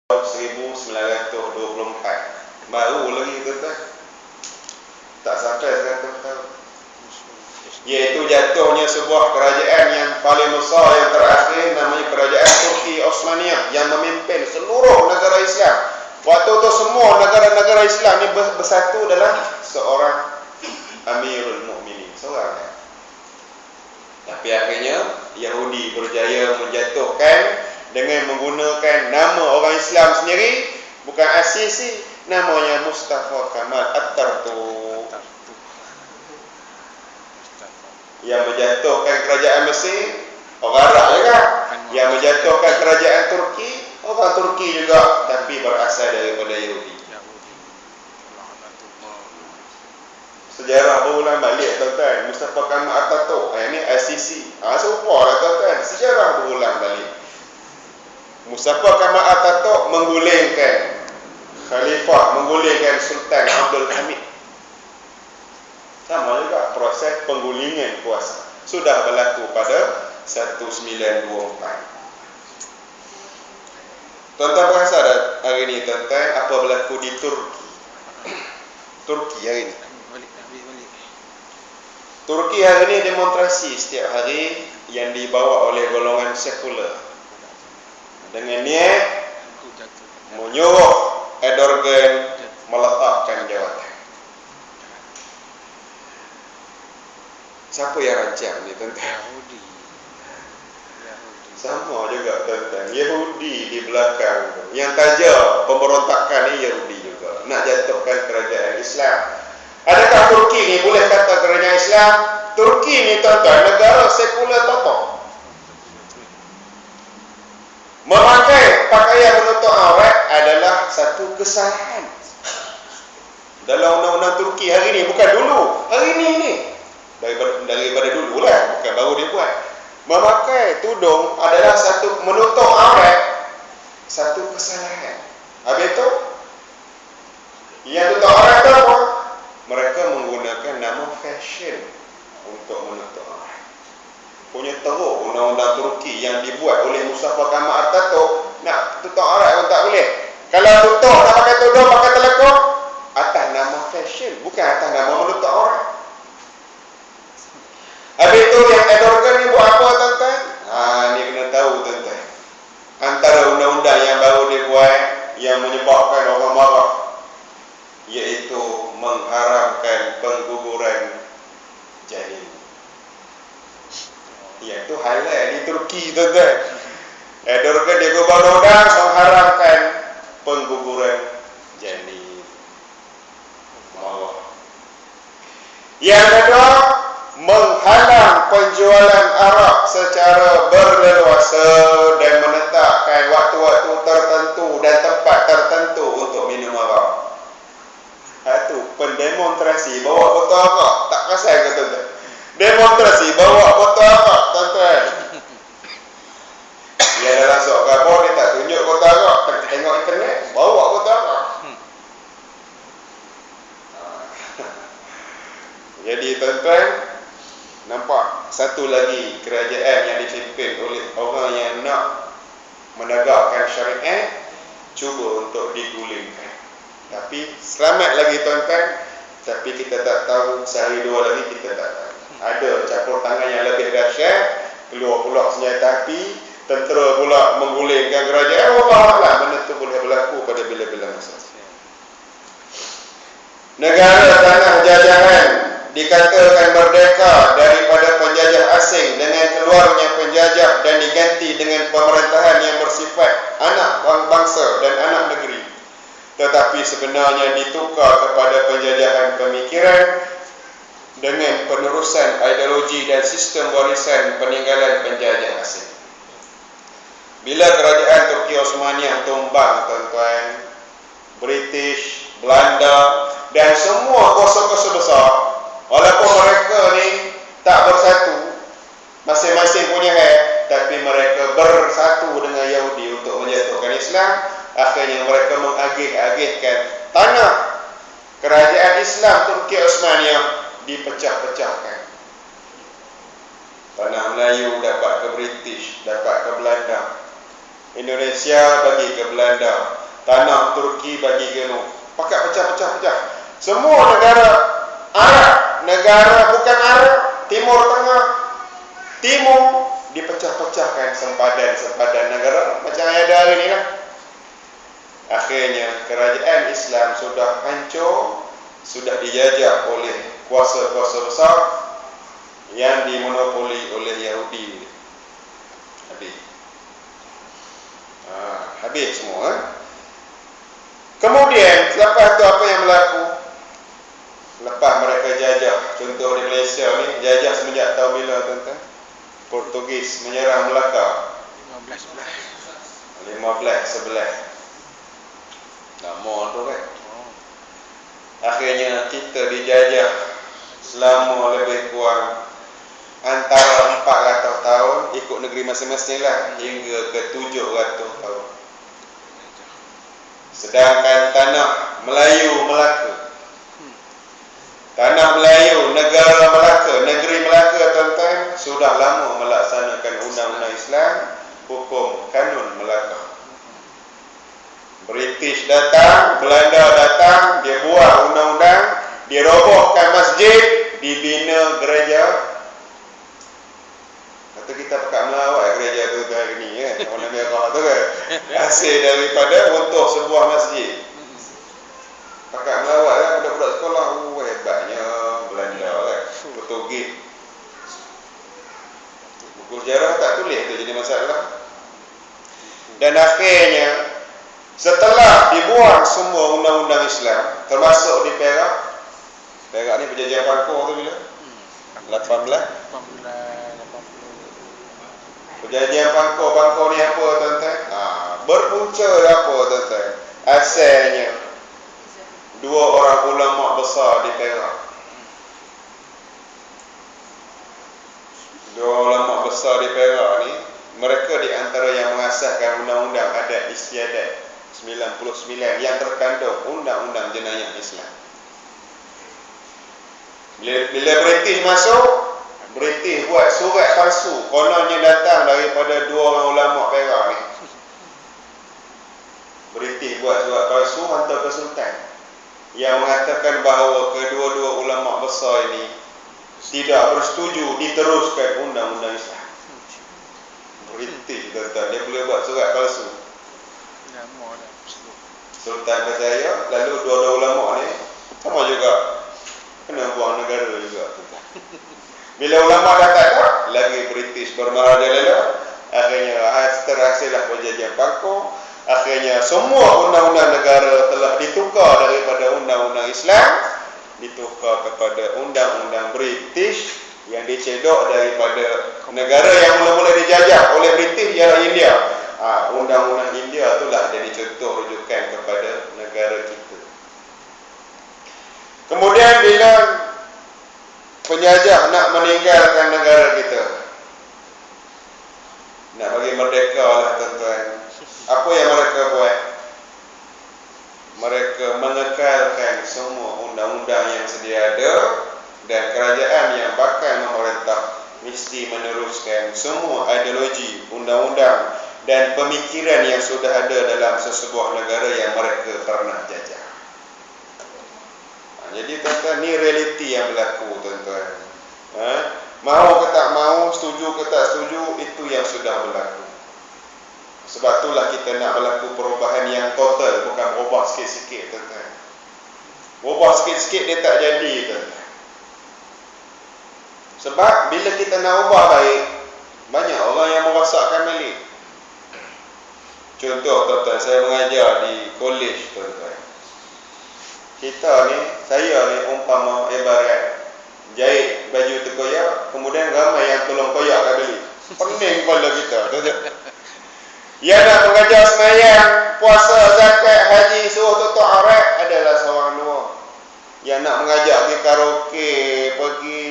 1924. Baru lagi tuan-tuan. Tak sampai 100 tahun. Iaitu jatuhnya sebuah kerajaan yang paling besar yang terakhir, namanya kerajaan Turki Osmaniyah, yang memimpin seluruh negara Islam. Waktu itu semua negara-negara Islam ini bersatu dalam seorang Amirul Mukminin, seorang. Tapi akhirnya Yahudi berjaya menjatuhkan dengan menggunakan nama orang Islam sendiri, bukan As-Sisi, namanya Mustafa Kamal Atatürk, yang menjatuhkan kerajaan Mesir, orang Arab juga. Yang menjatuhkan kerajaan Turki, orang Turki juga, tapi berasal daripada Yahudi. Sejarah berulang balik tuan-tuan. Mustafa Kamal Atatürk, ini As-Sisi, serupa lah tuan-tuan. Sejarah berulang balik. Mustafa Kamal Atatürk menggulingkan Khalifah, menggulingkan Sultan Abdul Hamid. Sama juga proses penggulingan kuasa sudah berlaku pada 1924. Tuan-tuan berasa tak hari ini tuan-tuan apa berlaku di Turki? Turki hari ini. Turki hari ini demonstrasi setiap hari yang dibawa oleh golongan sekular dengan niat menyuruh Erdogan meletakkan jawatan. Siapa yang rancang ni tuan-tuan? Sama juga tuan-tuan, Yahudi di belakang. Yang taja pemberontakan ni Yahudi juga, nak jatuhkan kerajaan Islam. Adakah Turki ni boleh kata kerajaan Islam? Turki ni tuan-tuan negara sekular total. Memakai pakaian menutup aurat adalah satu kesalahan dalam undang-undang Turki hari ini, bukan dulu. Hari ini daripada dulu lah, bukan baru dia buat. Memakai tudung adalah satu, menutup aurat satu kesalahan. Habis itu yang tutup aurat itu apa? Mereka menggunakan nama fashion untuk menutup aurat. Punya teruk undang-undang Turki yang dibuat oleh Mustafa Kamal Atatürk, nak tutup aurat pun tak boleh. Kalau tutup nak pakai tudung, pakai telekuk, atas nama fashion, bukan atas nama menutup aurat. Habis itu yang Erdogan ni buat apa tuan-tuan? Ni kena tahu tuan-tuan. Antara undang-undang yang baru dibuat yang menyebabkan orang marah, iaitu mengharamkan pengguguran janin. Iaitu halal di Turki tuan-tuan. Erdogan dia ubah undang mengharamkan pengguguran janin. Marah. Yang kedua, menghalang penjualan arak secara berleluasa dan menetapkan waktu-waktu tertentu dan tempat tertentu untuk minum arak. Itu pendemonstrasi bawa botol arak. Tak pasal ke tuan-tuan? Demonstrasi bawa botol arak tuan-tuan. Dia dalam surat khabar, dia tak tunjuk botol arak, tengok internet, bawa botol arak. Jadi tuan-tuan, nampak satu lagi kerajaan yang dipimpin oleh orang yang nak menegakkan syariat cuba untuk digulingkan. Tapi selamat lagi tuan-tuan, tapi kita tak tahu sehari dua lagi kita tak tahu. Ada campur tangan yang lebih dahsyat, keluar pula senjata api, tentera pula menggulingkan kerajaan. Wallahualam, benda itu boleh berlaku pada bila-bila masa. Negara tanah jajahan dikatakan merdeka daripada penjajah asing dengan keluarnya penjajah dan diganti dengan pemerintahan yang bersifat anak bangsa dan anak negeri, tetapi sebenarnya ditukar kepada penjajahan pemikiran dengan penerusan ideologi dan sistem warisan peninggalan penjajah asing. Bila kerajaan Turki Osmaniyah tumbang tuan-tuan, British, Belanda dan semua kuasa-kuasa besar, walaupun mereka ni tak bersatu, masing-masing punya hak, tapi mereka bersatu dengan Yahudi untuk menjatuhkan Islam. Akhirnya mereka mengagih-agihkan tanah kerajaan Islam Turki Osmaniyah dipecah-pecahkan. Tanah Melayu dapat ke British, dapat ke Belanda. Indonesia bagi ke Belanda, tanah Turki bagi ke Nuh. Pakat pecah. Semua negara Arab, negara bukan Arab, Timur Tengah, Timur dipecah-pecahkan sempadan negara macam yang ada hari ni lah. Akhirnya kerajaan Islam sudah hancur, sudah dijajah oleh kuasa-kuasa besar yang dimonopoli oleh Yahudi. Habis semua. Kemudian lepas tu apa yang berlaku? Lepas mereka jajah, contoh di Malaysia ni, jajah semenjak tahun bila tuan-tuan? Portugis menyerang Melaka 1511. Lama tu kan. Akhirnya kita dijajah selama lebih kurang antara 400 tahun, ikut negeri masing-masing lah, hingga ke 700 tahun. Sedangkan tanah Melayu Melaka, tanah Melayu, negara Melaka, negeri Melaka tuan-tuan, sudah lama melaksanakan undang-undang Islam, hukum kanun Melaka. British datang, Belanda datang, dia buat undang-undang, dia robohkan masjid, dibina gereja. Kata kita pakai melawat gereja tu hari ni kan, warna merah tu kan, hasil daripada untuk sebuah masjid. Pakai melawat lah budak-budak sekolah. Hebatnya Belanda kan, Portugis. Buku sejarah tak tulis tu jadi masalah. Dan akhirnya setelah dibuang semua undang-undang Islam, termasuk di Perak. Perak ni perjanjian Pangkor tu bila? 1880. Perjanjian Pangkor ni apa tuan-tuan? Berpunca apa tuan-tuan? Asalnya dua orang ulama besar di Perak. Dua ulama besar di Perak ni, mereka di antara yang mengasaskan undang-undang adat istiadat 99 yang terkandung undang-undang jenayah Islam. Bila British masuk, British buat surat palsu, kononnya datang daripada dua orang ulama Perak ni. British buat surat palsu hantar ke Sultan yang mengatakan bahawa kedua-dua ulama besar ini tidak bersetuju diteruskan undang-undang Islam. British tuan-tuan, dia boleh buat surat palsu. Sultan percaya, lalu dua-dua ulama ni sama juga kena buang negara juga. Bila ulama dah tak ada, lagi British bermerajalela. Akhirnya terhasillah perjanjian Pangkor. Akhirnya semua undang-undang negara telah ditukar daripada undang-undang Islam, ditukar kepada undang-undang British yang dicedok daripada negara yang mula-mula dijajah oleh British, ialah India. Undang-undang India itulah jadi contoh rujukan kepada negara kita. Kemudian bila penjajah nak meninggalkan negara kita, nak bagi merdeka lah tuan-tuan, apa yang mereka buat? Mereka mengekalkan semua undang-undang yang sedia ada, dan kerajaan yang bakal memerintah mesti meneruskan semua ideologi, undang-undang dan pemikiran yang sudah ada dalam sesebuah negara yang mereka pernah jajah. Jadi tuan-tuan, ni realiti yang berlaku tuan-tuan. Mahu ke tak mahu, setuju ke tak setuju, itu yang sudah berlaku. Sebab itulah kita nak berlaku perubahan yang total, bukan berubah sikit-sikit tuan-tuan. Berubah sikit-sikit dia tak jadi tuan-tuan. Sebab bila kita nak ubah baik, banyak orang yang merosakkan balik. Contoh tuan-tuan, saya mengajar di kolej tuan-tuan. Kita ni, saya ni umpama ibarat jahit baju terkoyak, kemudian ramai yang tolong koyak kat beli. Pening kepala kita tuan-tuan. Yang nak mengajar semayang, puasa, zakat, haji, suruh tutup aurat adalah seorang dua. Yang nak mengajar pergi karaoke, pergi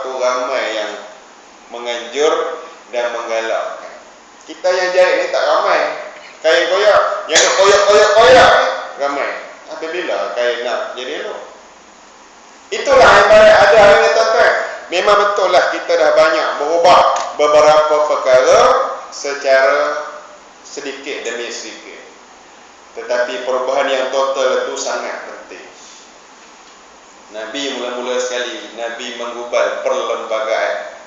tu ramai yang menganjur dan menggalakkan. Kita yang jahit ni tak ramai. Kain koyak, yang nak koyak ni ramai. Bila kain nak jadi elok. Itulah ibarat ada hari ni tuan-tuan. Memang betul lah kita dah banyak berubah beberapa perkara secara sedikit demi sedikit. Tetapi perubahan yang total itu sangat penting. Nabi mula-mula sekali, Nabi menggubal perlembagaan.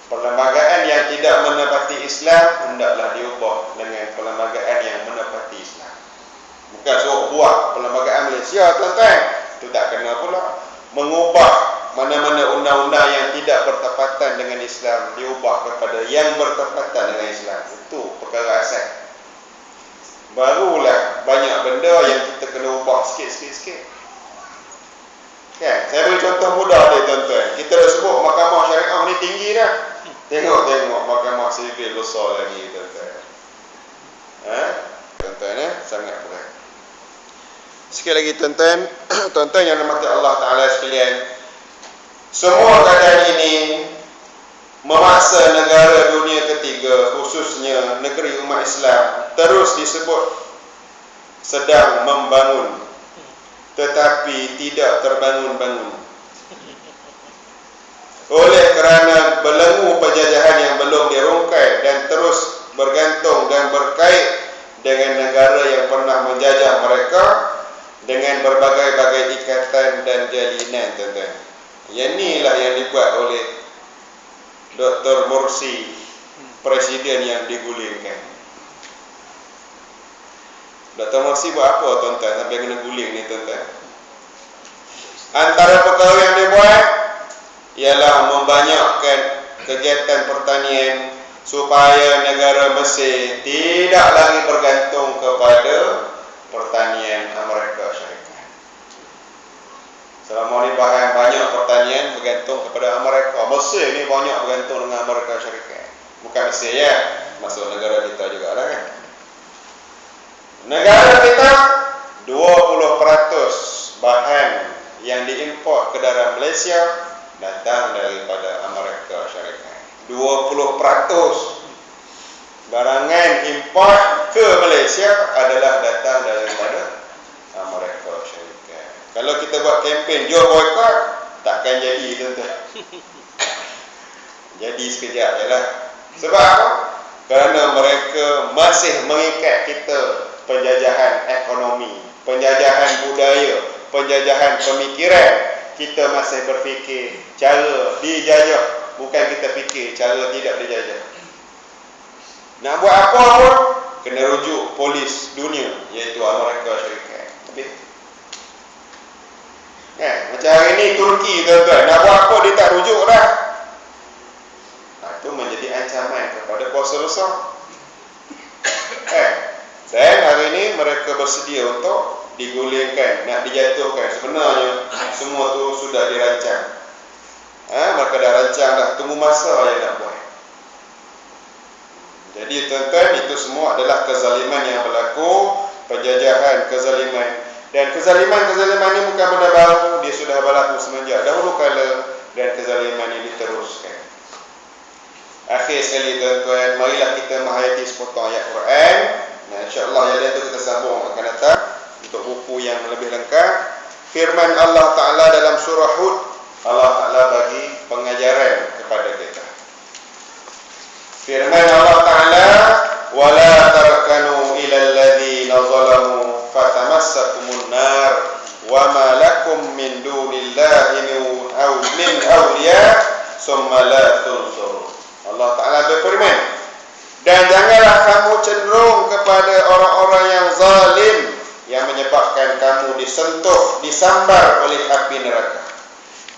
Perlembagaan yang tidak menepati Islam hendaklah diubah dengan perlembagaan yang menepati Islam. Bukan suruh buat perlembagaan Malaysia, tuan-tuan. Itu tak kena pula. Mengubah mana-mana undang-undang yang tidak bertepatan dengan Islam, diubah kepada yang bertepatan dengan Islam. Itu perkara asal. Barulah banyak benda yang kita kena ubah sikit-sikit. Kan? Saya beri contoh mudah dia, tuan-tuan. Kita dah sebut mahkamah syariah ni tinggi dah. Tengok mahkamah sivil besar lagi, tuan-tuan. Tuan-tuan, sangat berat. Sekali lagi, tuan-tuan, tuan-tuan yang dirahmati Allah Ta'ala sekalian, semua keadaan ini memaksa negara dunia ketiga, khususnya negeri umat Islam, terus disebut sedang membangun, tetapi tidak terbangun-bangun. Oleh kerana belenggu penjajahan yang belum dirungkai dan terus bergantung dan berkait dengan negara yang pernah menjajah mereka dengan berbagai-bagai ikatan dan jalinan, tuan-tuan. Yang inilah yang dibuat oleh Dr. Morsi, presiden yang digulingkan. Dr. Morsi buat apa, tuan-tuan, sampai kena guling ni, tuan-tuan? Antara perkara yang dia buat ialah membanyakkan kegiatan pertanian supaya negara Mesir tidak lagi bergantung kepada pertanian Amerika Syarikat. Selama ni banyak pertanian bergantung kepada Amerika. Mesir ni banyak bergantung dengan Amerika Syarikat. Bukan Mesir ya, masuk negara kita juga lah kan. Negara kita 20% bahan yang diimport ke dalam Malaysia datang daripada Amerika Syarikat. 20% barangan import ke Malaysia adalah datang daripada Amerika Syarikat. Kalau kita buat kempen jual boykot, takkan jadi, tuan-tuan. Jadi sekejap je lah. Sebab apa? Kerana mereka masih mengikat kita penjajahan ekonomi, penjajahan budaya, penjajahan pemikiran. Kita masih berfikir cara dijajah, bukan kita fikir cara tidak dijajah. Nak buat apa pun kena rujuk polis dunia, iaitu Amerika Syarikat. Kan? Macam hari ni Turki, tuan-tuan, nak buat apa dia tak rujuk dah. Itu menjadi ancaman kepada kuasa besar. Dan hari ini mereka bersedia untuk digulingkan, nak dijatuhkan. Sebenarnya semua tu sudah dirancang. Mereka dah rancang dah, tunggu masa yang nak buat. Jadi tuan-tuan, itu semua adalah kezaliman yang berlaku, penjajahan, kezaliman. Dan kezaliman-kezaliman ini bukan benda baru, dia sudah berlaku semenjak dahulu kala, dan kezaliman ini diteruskan. Akhir sekali, tuan-tuan, marilah kita menghayati sepotong ayat Quran. Nah, insya-Allah yang lain tu kita sambung akan datang untuk buku yang lebih lengkap. Firman Allah Ta'ala dalam surah Hud, Allah Ta'ala bagi pengajaran kepada kita. Firman Allah Ta'ala, وَلَا تَرْكَنُوا إِلَى الَّذِينَ ظَلَمُوا فَتَمَسَّكُمُ النَّارُ وَمَا لَكُمْ مِنْ دُونِ اللَّهِ مِنْ أَوْلِيَاءَ ثُمَّ لَا تُنْصَرُونَ. Allah Ta'ala berfirman, dan janganlah kamu cenderung kepada orang-orang yang zalim, yang menyebabkan kamu disentuh, disambar oleh api neraka.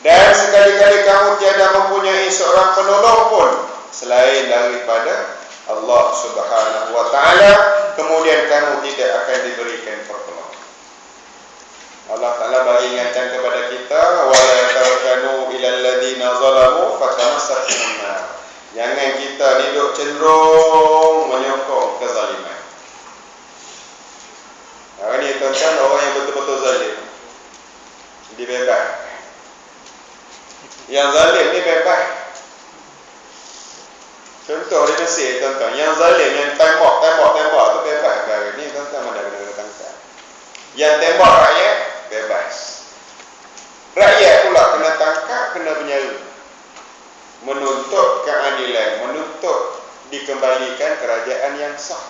Dan sekali-kali kamu tiada mempunyai seorang penolong pun selain daripada Allah Subhanahu wa Ta'ala, kemudian kamu tidak akan diberikan pertolongan. Allah Ta'ala bagi ingatkan kepada kita, wala tarkanu ilal ladzina zalamu fatamassakum nar. Jangan kita hidup cenderung menyokong kezaliman. Hari ni tuan-tuan, orang yang betul-betul zalim dibebas. Yang zalim ni bebas. Contoh di Mesir, tuan-tuan, yang zalim, yang tembak tu bebas. Hari ni tuan-tuan, mana kena tangkap. Yang tembak rakyat, bebas. Rakyat pula kena tangkap, kena penjara. Menuntut keadilan, menuntut dikembalikan kerajaan yang sah.